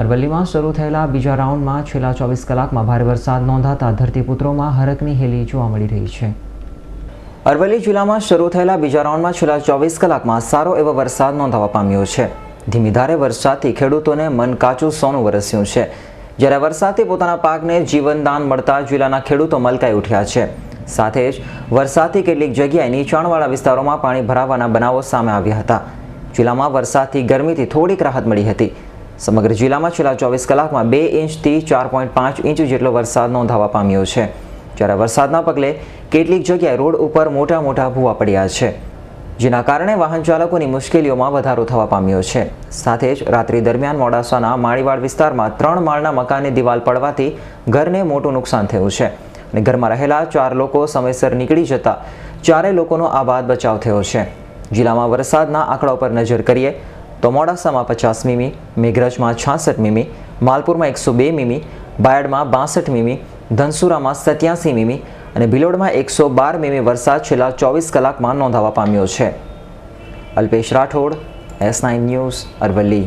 અરવલ્લીમાં શરૂ થયેલા બીજા રાઉન્ડમાં છેલ્લા 24 કલાકમાં ભારે વરસાદ નોંધાતા ધરતીપુત્રોમાં હરખની હેલી જોવા મળી રહી છે। અરવલ્લી જિલ્લામાં શરૂ થયેલા બીજા રાઉન્ડમાં છેલ્લા 24 કલાકમાં સારો એવો વરસાદ નોંધાવા પામ્યો છે। ધીમી ધારે વરસાદથી ખેડૂતોને મન કાચું સોનું વરસ્યું છે। જ્યારે વરસાદથી પોતાના પાકને જીવનદાન મળતા જિલ્લાના ખેડૂતો મલકાઈ ઉઠ્યા છે। સાથે જ વરસાદથી કેટલીક જગ્યાએ નીચાણવાળા વિસ્તારોમાં પાણી ભરાવાના બનાવો સામે આવ્યા હતા। જિલ્લામાં વરસાદથી ગરમીથી થોડીક રાહત મળી હતી। સમગ્ર જિલ્લામાં છેલ્લા 24 કલાકમાં 2 ઇંચથી 4.5 ઇંચ જેટલો વરસાદ નોંધાવા પામ્યો છે। જ્યારે વરસાદના પગલે કેટલીક જગ્યાએ રોડ ઉપર મોટા મોટા ભૂવા પડ્યા છે, જેના કારણે વાહન ચાલકોની મુશ્કેલીઓમાં વધારો થવા પામ્યો છે। સાથે જ રાત્રિ દરમિયાન મોડાસાના માળીવાડ વિસ્તારમાં 3 માળના મકાનની દિવાલ પડવાથી ઘરને મોટું નુકસાન થયું છે અને ઘરમાં રહેલા 4 લોકો સમયસર નીકળી જતા 4 લોકોનો આબાદ બચાવ થયો છે। જિલ્લામાં વરસાદના આંકડા પર નજર કરીએ તો મોડાસામાં 50 મીમી, મેઘરજમાં 66 મીમી, માલપુરમાં 102 મીમી, બાયડમાં 62 મીમી, ધનસુરામાં 87 મીમી અને ભિલોડમાં 112 મીમી વરસાદ છેલ્લા 24 કલાકમાં નોંધાવા પામ્યો છે। Alpesh Rathod, S9 news, Aravalli.